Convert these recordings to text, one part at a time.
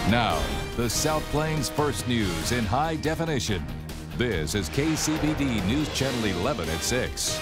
Now, the South Plains First News in high definition. This is KCBD News Channel 11 at 6.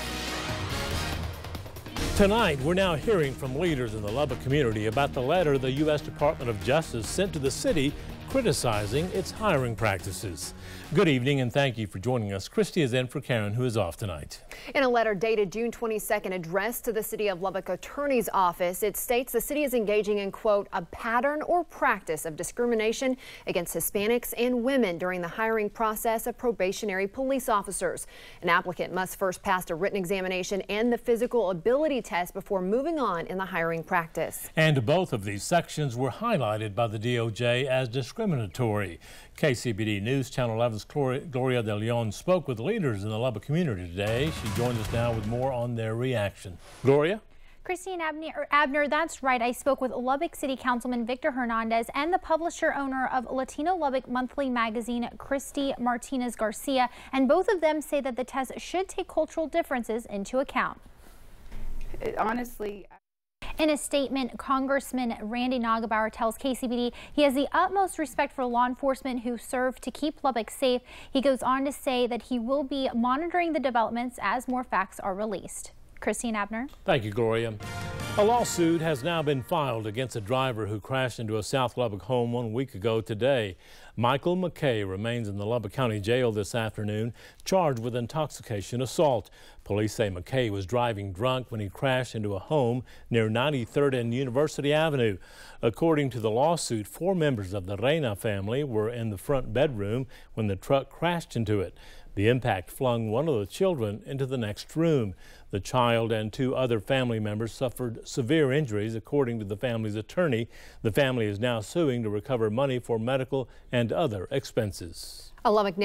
Tonight, we're now hearing from leaders in the Lubbock community about the letter the U.S. Department of Justice sent to the city criticizing its hiring practices. Good evening and thank you for joining us. Christy is in for Karen, who is off tonight. In a letter dated June 22nd addressed to the City of Lubbock Attorney's Office, it states the city is engaging in, quote, a pattern or practice of discrimination against Hispanics and women during the hiring process of probationary police officers. An applicant must first pass a written examination and the physical ability test before moving on in the hiring practice. And both of these sections were highlighted by the DOJ as discriminatory. KCBD News Channel 11's Gloria De Leon spoke with leaders in the Lubbock community today. She joins us now with more on their reaction. Gloria? Christine Abner, that's right. I spoke with Lubbock City Councilman Victor Hernandez and the publisher-owner of Latino Lubbock Monthly magazine, Christy Martinez Garcia, and both of them say that the test should take cultural differences into account. Honestly, in a statement, Congressman Randy Nagebauer tells KCBD he has the utmost respect for law enforcement who serve to keep Lubbock safe. He goes on to say that he will be monitoring the developments as more facts are released. Christine Abner. Thank you, Gloria. A lawsuit has now been filed against a driver who crashed into a South Lubbock home 1 week ago today. Michael McKay remains in the Lubbock County Jail this afternoon, charged with intoxication assault. Police say McKay was driving drunk when he crashed into a home near 93rd and University Avenue. According to the lawsuit, 4 members of the Reyna family were in the front bedroom when the truck crashed into it. The impact flung one of the children into the next room. The child and 2 other family members suffered severe injuries, according to the family's attorney. The family is now suing to recover money for medical and other expenses. A Lubbock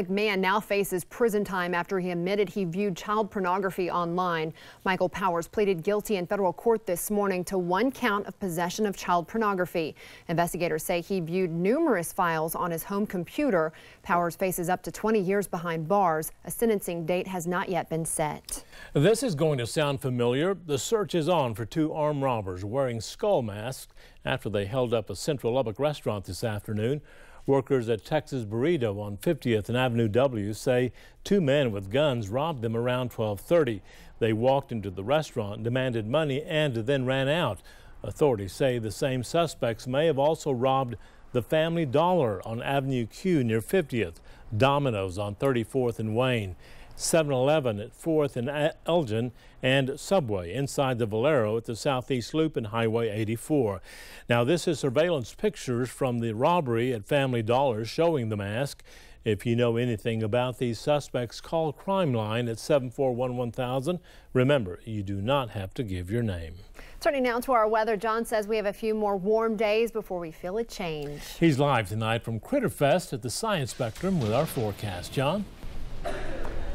man now faces prison time after he admitted he viewed child pornography online. Michael Powers pleaded guilty in federal court this morning to 1 count of possession of child pornography. Investigators say he viewed numerous files on his home computer. Powers faces up to 20 years behind bars. A sentencing date has not yet been set. This is going to sound familiar. The search is on for 2 armed robbers wearing skull masks after they held up a Central Lubbock restaurant this afternoon. Workers at Texas Burrito on 50th and Avenue W say 2 men with guns robbed them around 12:30. They walked into the restaurant, demanded money, and then ran out. Authorities say the same suspects may have also robbed the Family Dollar on Avenue Q near 50th, Domino's on 34th and Wayne, 7-Eleven at 4th and Elgin, and Subway inside the Valero at the Southeast Loop and Highway 84. Now, this is surveillance pictures from the robbery at Family Dollar showing the mask. If you know anything about these suspects, call Crime Line at 741-1000. Remember, you do not have to give your name. Turning now to our weather, John says we have a few more warm days before we feel a change. He's live tonight from Critterfest at the Science Spectrum with our forecast. John?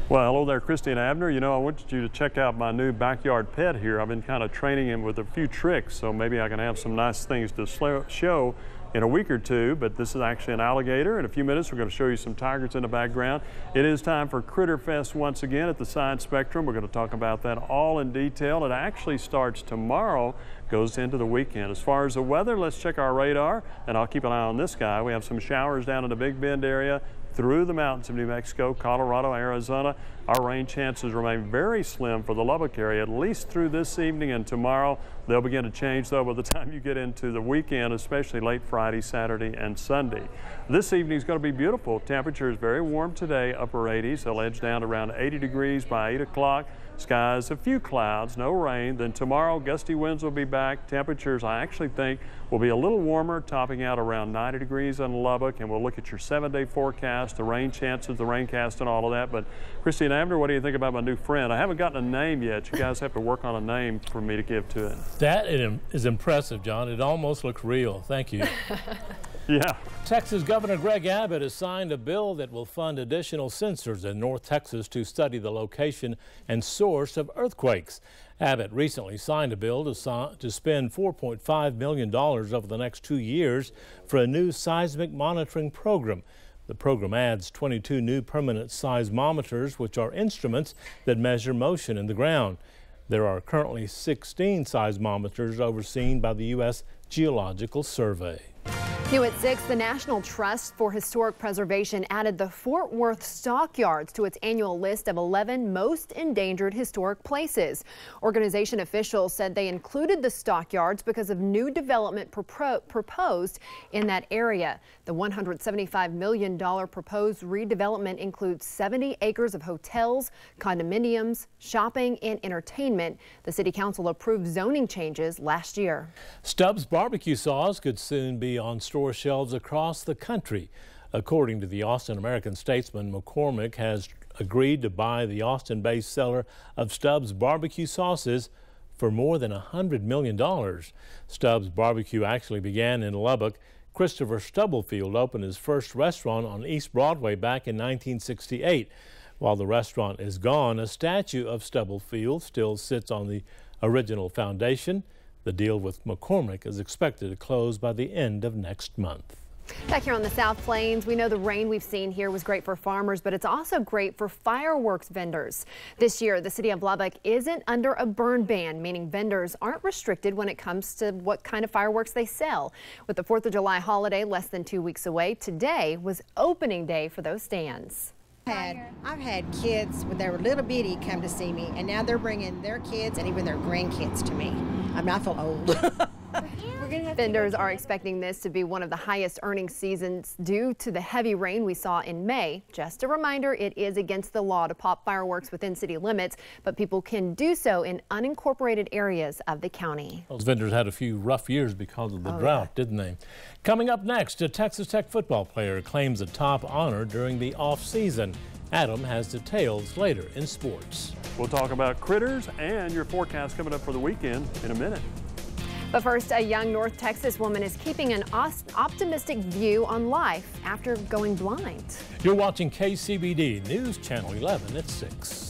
Well, hello there, Christy and Abner. You know, I want you to check out my new backyard pet here. I've been kind of training him with a few tricks, so maybe I can have some nice things to show in a week or two. But this is actually an alligator. In a few minutes, we're going to show you some tigers in the background. It is time for Critterfest once again at the Science Spectrum. We're going to talk about that all in detail. It actually starts tomorrow, goes into the weekend. As far as the weather, let's check our radar, and I'll keep an eye on this guy. We have some showers down in the Big Bend area, through the mountains of New Mexico, Colorado, Arizona. Our rain chances remain very slim for the Lubbock area, at least through this evening and tomorrow. They'll begin to change, though, by the time you get into the weekend, especially late Friday, Saturday, and Sunday. This evening is going to be beautiful. Temperature is very warm today, upper 80s. They'll edge down to around 80 degrees by 8 o'clock. Skies, a few clouds, no rain. Then tomorrow, gusty winds will be back. Temperatures, I actually think, will be a little warmer, topping out around 90 degrees in Lubbock. And we'll look at your 7-day forecast, the rain chances, the raincast, and all of that. But Christy and Abner, what do you think about my new friend? I haven't gotten a name yet. You guys have to work on a name for me to give to it. That is impressive, John. It almost looks real. Thank you. Yeah. Texas Governor Greg Abbott has signed a bill that will fund additional sensors in North Texas to study the location and source of earthquakes. Abbott recently signed a bill to spend $4.5 million over the next 2 years for a new seismic monitoring program. The program adds 22 new permanent seismometers, which are instruments that measure motion in the ground. There are currently 16 seismometers overseen by the U.S. Geological Survey. New at 6, the National Trust for Historic Preservation added the Fort Worth Stockyards to its annual list of 11 most endangered historic places. Organization officials said they included the stockyards because of new development proposed in that area. The $175 million proposed redevelopment includes 70 acres of hotels, condominiums, shopping, and entertainment. The City Council approved zoning changes last year. Stubbs barbecue sauce could soon be on store shelves across the country. According to the Austin American-Statesman, McCormick has agreed to buy the Austin-based seller of Stubbs barbecue sauces for more than $100 million. Stubbs barbecue actually began in Lubbock. Christopher Stubblefield opened his first restaurant on East Broadway back in 1968. While the restaurant is gone, a statue of Stubblefield still sits on the original foundation. The deal with McCormick is expected to close by the end of next month. Back here on the South Plains, we know the rain we've seen here was great for farmers, but it's also great for fireworks vendors. This year, the city of Lubbock isn't under a burn ban, meaning vendors aren't restricted when it comes to what kind of fireworks they sell. With the 4th of July holiday less than 2 weeks away, today was opening day for those stands. I've had kids when they were little bitty come to see me, and now they're bringing their kids and even their grandkids to me. I mean, I feel old. Vendors are expecting this to be one of the highest earning seasons due to the heavy rain we saw in May. Just a reminder, it is against the law to pop fireworks within city limits, but people can do so in unincorporated areas of the county. Those vendors had a few rough years because of the drought, didn't they? Coming up next, a Texas Tech football player claims a top honor during the off-season. Adam has details later in sports. We'll talk about critters and your forecast coming up for the weekend in a minute. But first, a young North Texas woman is keeping an optimistic view on life after going blind. You're watching KCBD News Channel 11 at 6.